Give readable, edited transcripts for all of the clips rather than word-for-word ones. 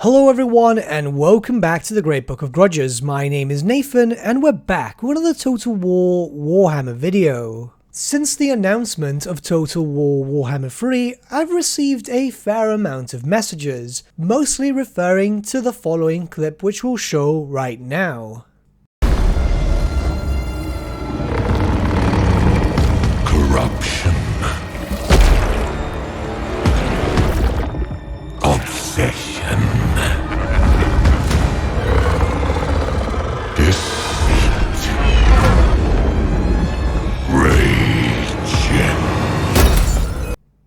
Hello everyone and welcome back to the Great Book of Grudges. My name is Nathan and we're back with another Total War Warhammer video. Since the announcement of Total War Warhammer 3, I've received a fair amount of messages, mostly referring to the following clip which we'll show right now. Corruption. Obsession. Deceit. Rage.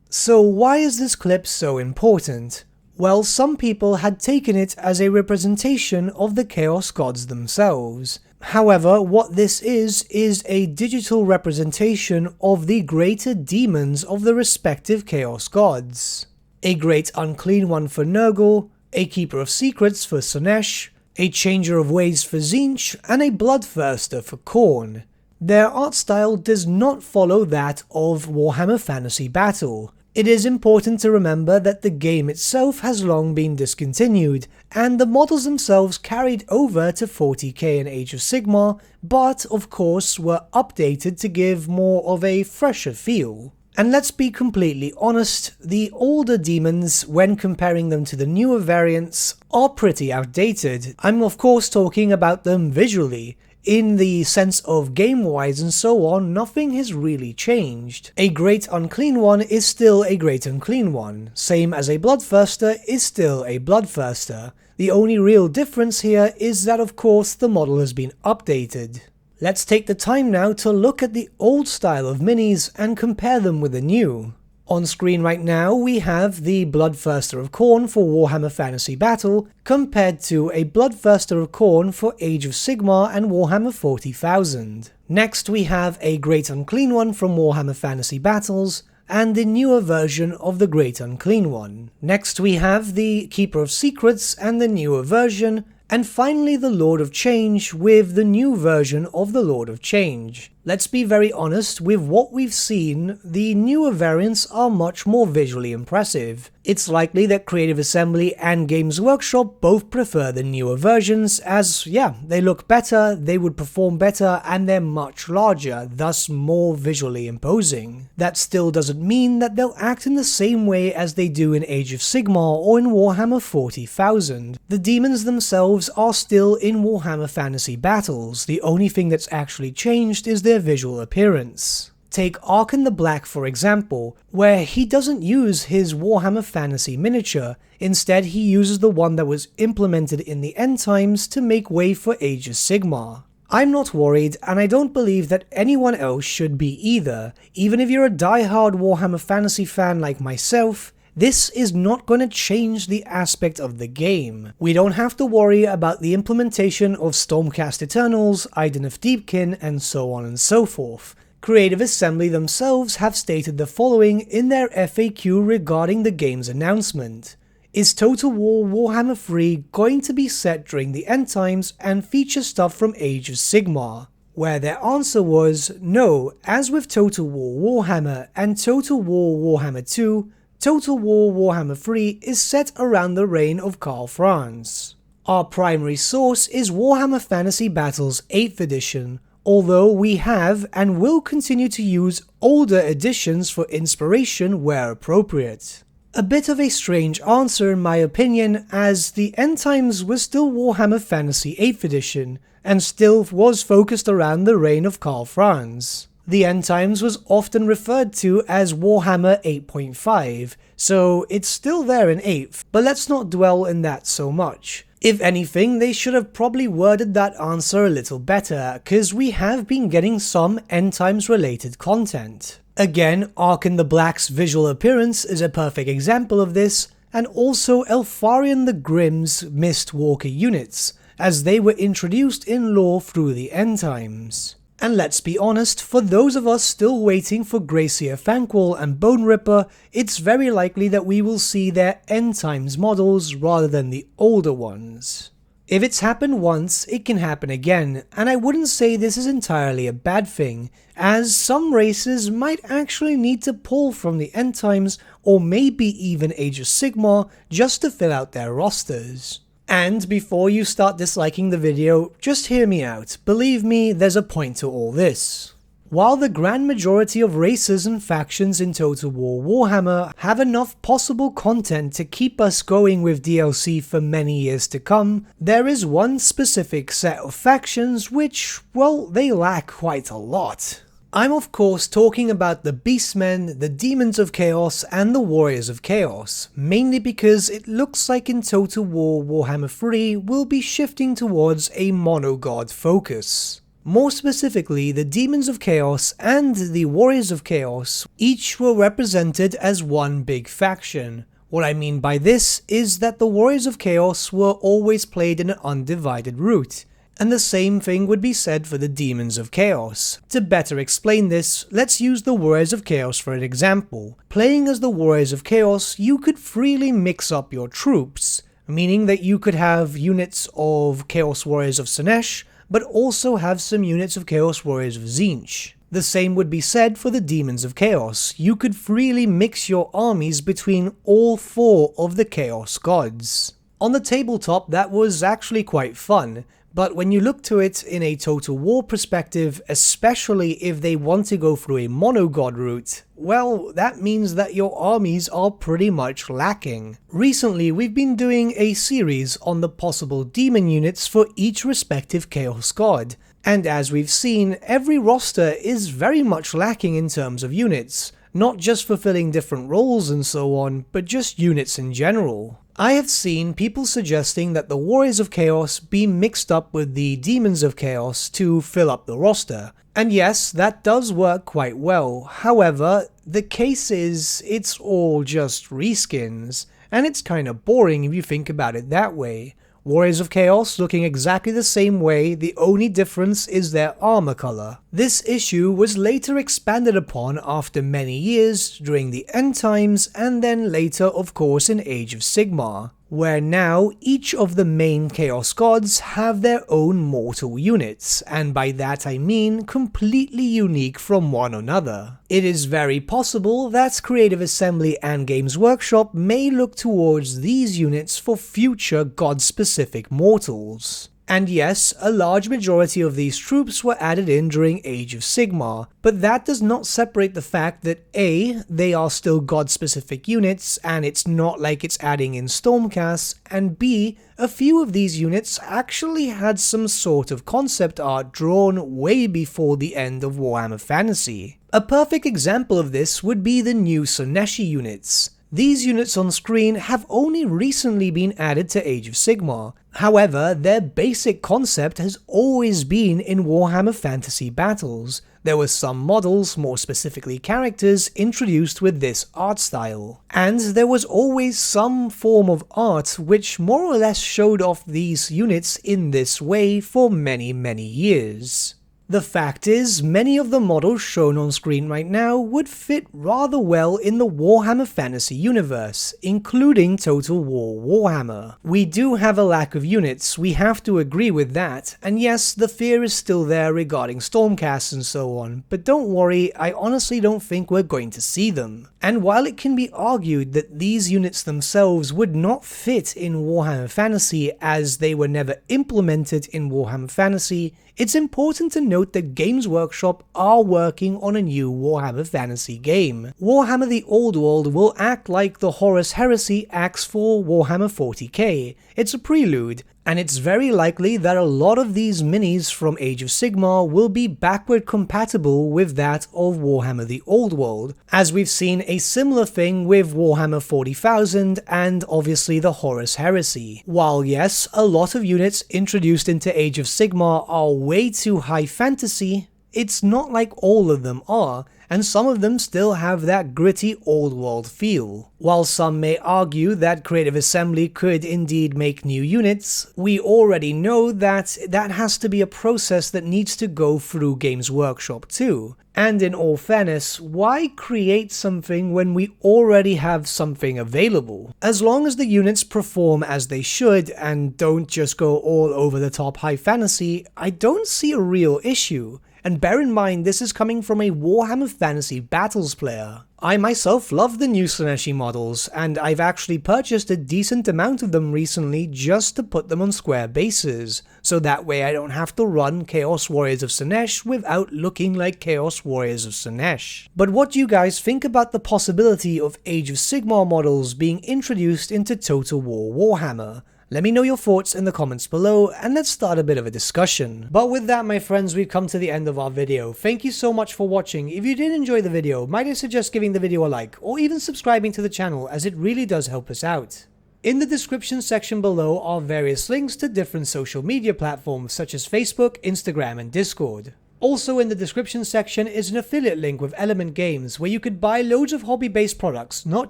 So why is this clip so important? Well, some people had taken it as a representation of the Chaos Gods themselves. However, what this is a digital representation of the greater demons of the respective Chaos Gods. A Great Unclean One for Nurgle, a Keeper of Secrets for Slaanesh, a Changer of Ways for Tzeentch, and a Bloodthirster for Khorne. Their art style does not follow that of Warhammer Fantasy Battle. It is important to remember that the game itself has long been discontinued, and the models themselves carried over to 40k and Age of Sigmar, but of course were updated to give more of a fresher feel. And let's be completely honest, the older demons, when comparing them to the newer variants, are pretty outdated. I'm of course talking about them visually. In the sense of game-wise and so on, nothing has really changed. A Great Unclean One is still a Great Unclean One, same as a Bloodthirster is still a Bloodthirster. The only real difference here is that of course the model has been updated. Let's take the time now to look at the old style of minis and compare them with the new. On screen right now we have the Bloodthirster of Khorne for Warhammer Fantasy Battle compared to a Bloodthirster of Khorne for Age of Sigmar and Warhammer 40,000. Next we have a Great Unclean One from Warhammer Fantasy Battles and the newer version of the Great Unclean One. Next we have the Keeper of Secrets and the newer version, and finally the Lord of Change with the new version of the Lord of Change. Let's be very honest, with what we've seen, the newer variants are much more visually impressive. It's likely that Creative Assembly and Games Workshop both prefer the newer versions as, yeah, they look better, they would perform better, and they're much larger, thus more visually imposing. That still doesn't mean that they'll act in the same way as they do in Age of Sigmar or in Warhammer 40,000. The demons themselves are still in Warhammer Fantasy Battles, the only thing that's actually changed is their visual appearance. Take Archon the Black for example, where he doesn't use his Warhammer Fantasy miniature, instead he uses the one that was implemented in the end times to make way for Age of Sigmar. I'm not worried, and I don't believe that anyone else should be either. Even if you're a die-hard Warhammer Fantasy fan like myself, this is not going to change the aspect of the game. We don't have to worry about the implementation of Stormcast Eternals, Iden of Deepkin, and so on and so forth. Creative Assembly themselves have stated the following in their FAQ regarding the game's announcement. Is Total War Warhammer 3 going to be set during the end times and feature stuff from Age of Sigmar? Where their answer was no, as with Total War Warhammer and Total War Warhammer 2, Total War Warhammer 3 is set around the reign of Karl Franz. Our primary source is Warhammer Fantasy Battles 8th edition, although we have and will continue to use older editions for inspiration where appropriate. A bit of a strange answer in my opinion, as the end times was still Warhammer Fantasy 8th edition, and still was focused around the reign of Karl Franz. The end times was often referred to as Warhammer 8.5, so it's still there in 8th, but let's not dwell in that so much. If anything, they should have probably worded that answer a little better, cause we have been getting some end times related content. Again, Archon the Black's visual appearance is a perfect example of this, and also Eltharion the Grim's Mistwalker units, as they were introduced in lore through the end times. And let's be honest, for those of us still waiting for Gracia Thanquol and Bone Ripper, it's very likely that we will see their end times models rather than the older ones. If it's happened once, it can happen again, and I wouldn't say this is entirely a bad thing, as some races might actually need to pull from the end times or maybe even Age of Sigmar just to fill out their rosters. And before you start disliking the video, just hear me out. Believe me, there's a point to all this. While the grand majority of races and factions in Total War Warhammer have enough possible content to keep us going with DLC for many years to come, there is one specific set of factions which, well, they lack quite a lot. I'm of course talking about the Beastmen, the Demons of Chaos, and the Warriors of Chaos, mainly because it looks like in Total War Warhammer 3 we'll be shifting towards a monogod focus. More specifically, the Demons of Chaos and the Warriors of Chaos each were represented as one big faction. What I mean by this is that the Warriors of Chaos were always played in an undivided route, and the same thing would be said for the Demons of Chaos. To better explain this, let's use the Warriors of Chaos for an example. Playing as the Warriors of Chaos, you could freely mix up your troops, meaning that you could have units of Chaos Warriors of Slaanesh, but also have some units of Chaos Warriors of Tzeentch. The same would be said for the Demons of Chaos. You could freely mix your armies between all 4 of the Chaos gods. On the tabletop that was actually quite fun, but when you look to it in a Total War perspective, especially if they want to go through a monogod route, well, that means that your armies are pretty much lacking. Recently, we've been doing a series on the possible demon units for each respective Chaos God, and as we've seen, every roster is very much lacking in terms of units, not just fulfilling different roles and so on, but just units in general. I have seen people suggesting that the Warriors of Chaos be mixed up with the Demons of Chaos to fill up the roster. And yes, that does work quite well. However, the case is, it's all just reskins, and it's kinda boring if you think about it that way. Warriors of Chaos looking exactly the same way, the only difference is their armor color. This issue was later expanded upon after many years during the End Times and then later of course in Age of Sigmar, where now each of the main Chaos Gods have their own mortal units, and by that I mean completely unique from one another. It is very possible that Creative Assembly and Games Workshop may look towards these units for future god-specific mortals. And yes, a large majority of these troops were added in during Age of Sigmar, but that does not separate the fact that A, they are still god-specific units, and it's not like it's adding in Stormcast, and B, a few of these units actually had some sort of concept art drawn way before the end of Warhammer Fantasy. A perfect example of this would be the new Slaaneshi units. These units on screen have only recently been added to Age of Sigmar. However, their basic concept has always been in Warhammer Fantasy battles. There were some models, more specifically characters, introduced with this art style. And there was always some form of art which more or less showed off these units in this way for many years. The fact is, many of the models shown on screen right now would fit rather well in the Warhammer Fantasy universe, including Total War Warhammer. We do have a lack of units, we have to agree with that, and yes, the fear is still there regarding Stormcast and so on, but don't worry, I honestly don't think we're going to see them. And while it can be argued that these units themselves would not fit in Warhammer Fantasy as they were never implemented in Warhammer Fantasy, it's important to note that Games Workshop are working on a new Warhammer Fantasy game. Warhammer the Old World will act like the Horus Heresy acts for Warhammer 40k. It's a prelude, and it's very likely that a lot of these minis from Age of Sigmar will be backward compatible with that of Warhammer the Old World, as we've seen a similar thing with Warhammer 40,000 and obviously the Horus Heresy. While yes, a lot of units introduced into Age of Sigmar are way too high fantasy, it's not like all of them are, and some of them still have that gritty old world feel. While some may argue that Creative Assembly could indeed make new units, we already know that that has to be a process that needs to go through Games Workshop too. And in all fairness, why create something when we already have something available? As long as the units perform as they should and don't just go all over the top high fantasy, I don't see a real issue. And bear in mind, this is coming from a Warhammer Fantasy Battles player. I myself love the new Slaaneshi models, and I've actually purchased a decent amount of them recently just to put them on square bases, so that way I don't have to run Chaos Warriors of Slaanesh without looking like Chaos Warriors of Slaanesh. But what do you guys think about the possibility of Age of Sigmar models being introduced into Total War Warhammer? Let me know your thoughts in the comments below, and let's start a bit of a discussion. But with that, my friends, we've come to the end of our video. Thank you so much for watching. If you did enjoy the video, might I suggest giving the video a like, or even subscribing to the channel, as it really does help us out. In the description section below are various links to different social media platforms such as Facebook, Instagram, and Discord. Also in the description section is an affiliate link with Element Games where you could buy loads of hobby-based products, not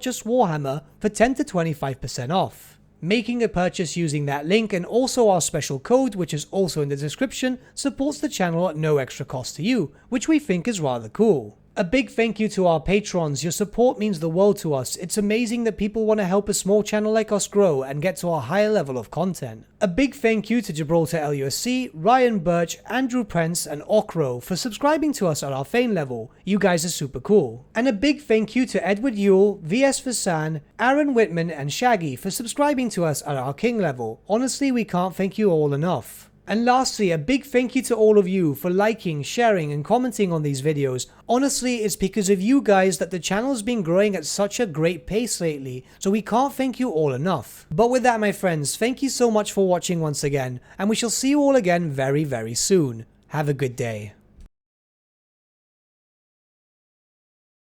just Warhammer, for 10 to 25% off. Making a purchase using that link and also our special code, which is also in the description, supports the channel at no extra cost to you, which we think is rather cool. A big thank you to our patrons. Your support means the world to us. It's amazing that people want to help a small channel like us grow and get to a higher level of content. A big thank you to Gibraltar LUSC, Ryan Bertsche, Andrew Prince, and Okro for subscribing to us at our Fane level. You guys are super cool. And a big thank you to Edward Yule, VS Vasan, Aaron Whitman, and Shaggy for subscribing to us at our King level. Honestly, we can't thank you all enough. And lastly, a big thank you to all of you for liking, sharing, and commenting on these videos. Honestly, it's because of you guys that the channel has been growing at such a great pace lately, so we can't thank you all enough. But with that, my friends, thank you so much for watching once again, and we shall see you all again very, very soon. Have a good day.